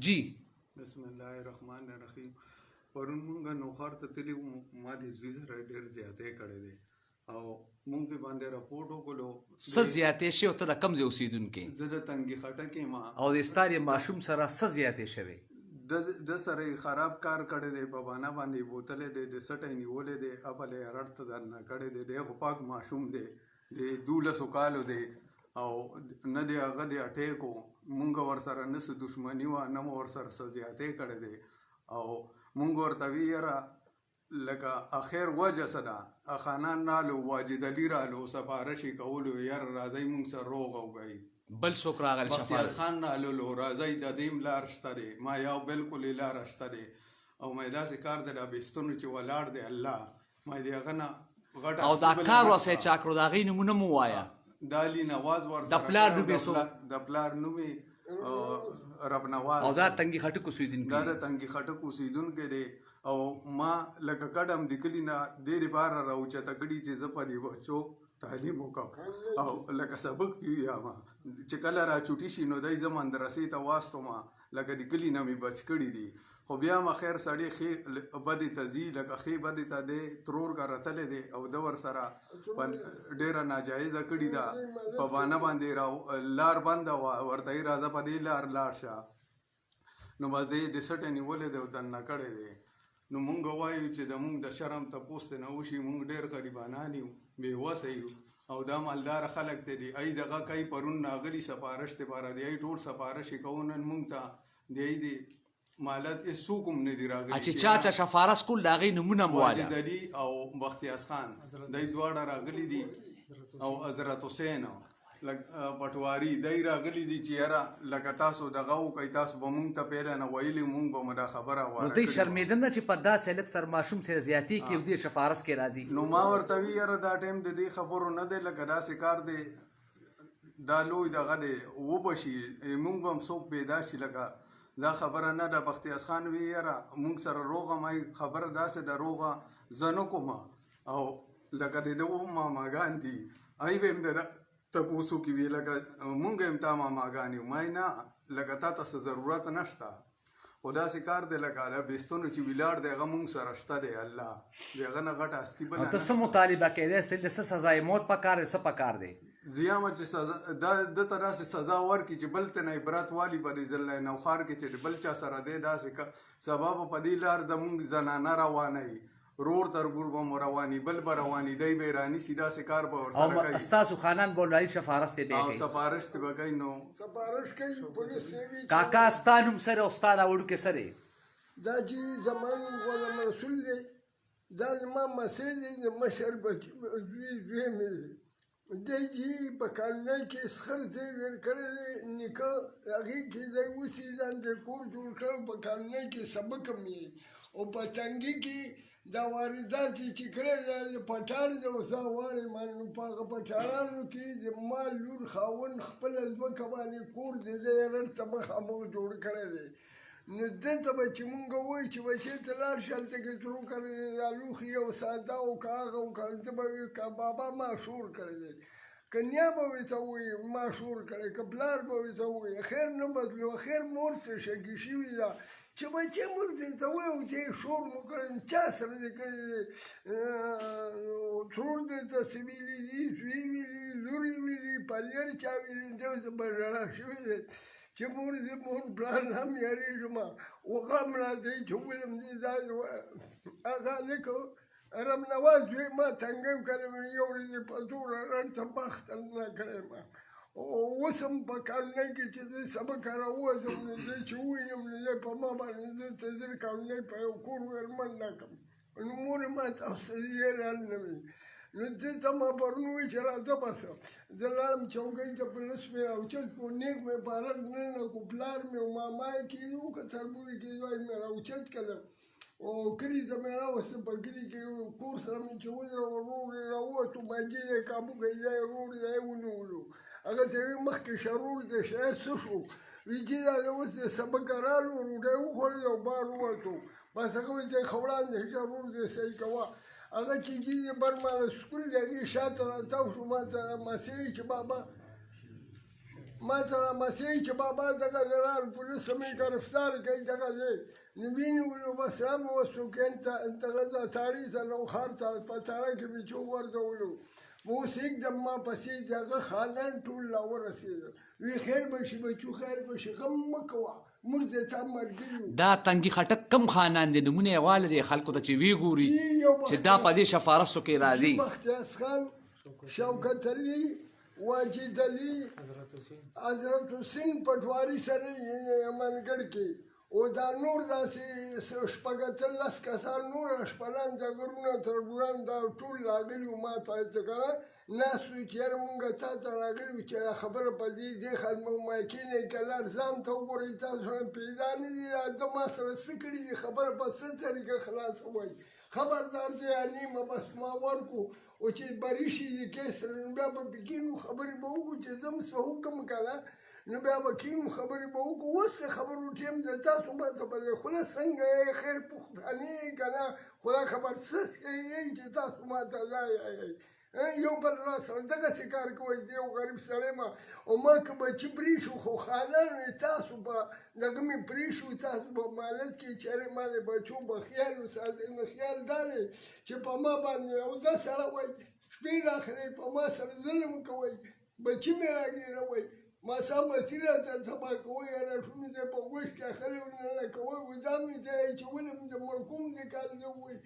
جی بسم الله الرحمن الرحیم. پرون مونږ نوخار ته تللی وو، ما د زوی سره ډېر زیاتې کړی دی او مونږ پې باندې راپورټ وکړو. څه زیاتې شوې او ته د کوم ځای اوسېدونکی زه د تنګي خټک یم او د ستا د ماشوم سره څه زیاتې شوې؟ د سره یې خراب کار کړی دی، په بانه باندې یې بوتلی دی، د سټی نیولی دی، اپل یې رټ ته درنه کړی دی. دی خو پاک ماشوم دی، د 12 کالو دی او نه د هغه د اټیکو مونږ ورسره نه څه دښمني وه، نه مو ورسره څه زیاتې کړی دی او مونږ ورته وی یاره لکه اخر وجه څه ده، خانان رالو، واجد علي رالو، سفارش یې کولو، یاره راځئ مونږ سره روغ وګئ. بل څوک راغل؟ بختیار خان راللو، راځئ د دې لار شته دی. ما یو بالکل یې لاره شته دی او ما یې داسې کار دی لا بېستونو چې ولاړ دی الله، ما یې د هغه نه غټه او دا کار ورسره چا کړو؟ د هغې نومونه مو ووایه. د علي نواز ورسره د پلار نوم یې څوک؟ د پلار نوم یې رب نواز. او دا تنګي خټک اوسېدونکی دا د تنګي خټک اوسېدونکی دی او ما لکه کډم د کلي نه دې دپاره راوچته کړي چې زه په دې بچو تعلیم وکړم او لکه سبق پې ویایم چې کله را چوټي شي نو دی زه مدرسې ته واستومه، لکه د کلي نه مې بچ کړي دي. خو بیا هم خیر سړی ښې بدې ته ځي، لکه ښې بدې ته دی ترور کا رتلی دی او ده ورسره ډېره ناجایزه کړې ده، په بانه باندې لار بنده وه، ورته یې راځه په دې لار لاړ شه، نو بس دی د سټی نیولی دی او دننه کړی دی. نو مونږ وایو چې د مونږ د شرم تپوس ترې نه وشي، مونږ ډېر غریبانان یو، بېوسه یو او دا مالداره خلک ته دي. ای دغه کوي پرون راغلي سفارش دپاره دی، ای ټول سفارش یې کوو نن مونږ ته د ای د مالت هېڅوک هم نه دي راغلي. چې چا چا شفارس کول د هغې نومونه مو وایه. واجد علي او بختیار خان دی دواړه راغلي دي او حضرت حسین پټواري دی راغلي دي چې یاره لکه تاسو دغه وکئ، تاسو به مونږ ته پیله نه ویلي، مونږ به مو دا خبره نو واره دوی شرمېدل نه چې په داسې هلک سره ماشوم سره زیاتې کړي او دې شفارس کې راځي؟ نو ما ورته وی یاره دا ټایم د دې خبرو نه دی، لکه داسې کار دی دا لوی دغه دی وبه شي، مونږ به هم څوک پیدا شي، لکه دا خبره نه ده. بختیار خان وی یاره مونږ سره روغه مای خبره داسې ده روغه زه نه کوم او لکه د دغو ماماګان دي ای به هم د تپوسو کې وي لکه مونږ هم تا ماماګان یو، ما نه لکه تا ته څه ضرورت نشته، خو داسې کار دی لکه د بېستونو چې ولاړ دی هغه مونږ سره شته دی، الله د هغه نه غټه هستي بله ته څه مطالبه کوې؟ د څه سزای موت پکار دی؟ څه پکار دی؟ زه یم چې سزا ده ته داسې سزا ورکړي چې بل ته نه عبرت والي په دې ځل نوخار کې چې بل چا سره دی داسې سبا به په دې لار د مونږ زنانه روانه وي، رور تربور به مو رواني، بل به رواني، دی به یې رانیسي، داسې کار به ورسره کوي. او ستاسو خانان به ولایي شفارس ته بیا او کوي؟ سفارش ته به کوي. نو سفارش کوي پولیس کاکا ستا نوم سره او ستا دا وړوکی سره دا چې زمان غلام رسول دی، دا زما مسیح دی، د مشر بچی زوی مې دی. دی چې په کالونی کې سخر ځای ویر کړی دی، نیکه هغې کې دی اوسي ځان دی کور جوړ کړی، په کالونی کې سبق هم یې او په تنګي کې دا واردات یې چې کړی دی د پټاړ دی اوس غواړې نو په هغه پټاړانو کې د ما لور خاوند خپله ځمکه باندې کور دی دی یې رډ ته مخامخ جوړ کړی دی. نو ده ته به چې مونږ وایو چې بچې ته لاړ شي هلته کې ترو کړی دی، دا لوښي او ساده او که هغه او که ده به وي که بابا ما شور کړی دی، که نیا به ورته ووایي ما شور کړی، که پلار به ورته ووایي خیر نه بدلو، خیر مور ته شګي شوي ده چې بچې مونږ ته وایي او چې شور مو کړی چا سره دې کړی دی، ترور دې ته څه ویلي دي، زوی ویلي، لور یې ویلي، پلیر چا ویلي، دې ته به ژړا شوي دی چې مور دې مور پلار نه هم یارېږم او غم راځي چې ولم دې دا هغه هلک رب نواز دوی ما تنګی کړی مې یو ورځ یې په زوره رډ ته بخت نه کړی ما اوس هم په کالونی کې چې زه سبق راووځم نو زه چې ووینم نو زه په ما باندې زه ته زر کالونی په یو کور ورمن نه کړم، نو مور یې ما ته حوصلې رال نه وي. نو دې ته ما پرون ووایي چې راځه بسه زه لاړم چوکۍ ته پولیس مې راوچت کړو، نیک مې بارک ننه کړو، پلار مې او ماما یې کېدو که تربوري کېدو مې راوچت کړم او کلي ته مې راوسته، په کلي کې کور سره مې چې ودرول ورور یې راووتو، ماجې یې کابو کوي دا یې ورور دی یې ونیولو، هغه ته یې مخکې شرور دی ښایست څه شو، وی چې دا اوس د سبق رالو روډۍ وخوړې او بار ووتو، بس هغه وایي چې ښه وړاندې شرور دی صحیح کوه، هغه چې جي برماله سکول دی هغې شاته راتاو شو، ما ته مسې چې بابا مثلا مسیح چې بابا دغه زرار پولیس مې گرفتار کوي دغه ځای نو ویني بس رام وسوکین دغه تاړي ته نو خار ته په تاړه کې مې چو ورځولو اوس एकदम ما پسې دغه خاندان ټول لا ورسېدل وی خیر به شي بچو خیر به شي غم مه کوه موږ د تا ملګري یو دا تنګي خټک کم خاندان دي نمونه یې واله دي خلکو ته چې وی ګوري چې دا په دې شفارسو کې راځي بختیار خان شوکت علي واجد علي حضرت حسین پټواري سره یې منګړ کې او دا نور داسې شپږ اتلس کسان نور شپږان جګړونه تربوران دا ټول راغلي وو ما ته څنګه ناست وو چې یاره مونږ تا ته راغلي وو چې خبره په دې ختمه ما کېنئ که لار ځان ته وګورئ تاسو هم پیدا نه دي ده ما سره څه کړي دي خبره په څه طریقه خلاصوئ خبردار دی نیمه بس ما ورکو او چې بری شي د کیس نو بیا به کینو خبرې به وکړو چې زم څه حکم کړه نو بیا به کینو خبرې به وکړو اوس خبرو ټیم د تاسو به په خوله څنګه یې خیر پښتانه یې که نه خدا خبر څه یې چې تاسو ما ته ځای یو بل را سره دغسې کار کوئ زه یو غریب سړی یم او ما که بچي پرې شو خو خانان وې تاسو به دغه مې پرې شو تاسو به مالت کې چېرې ما د بچو به خیال وساتئ نو خیال دا دی چې په ما باندې او دا سړی وایي شپې راخلئ په ما سره ظلم کوئ بچي مې راګېروئ ماسا مسیر راته تباه کوئ راټونه ځای په غوږ کې اخلئ ورننه کوئ وایي دا مې ځای چې ولم د مرکوم دې کال نه وایي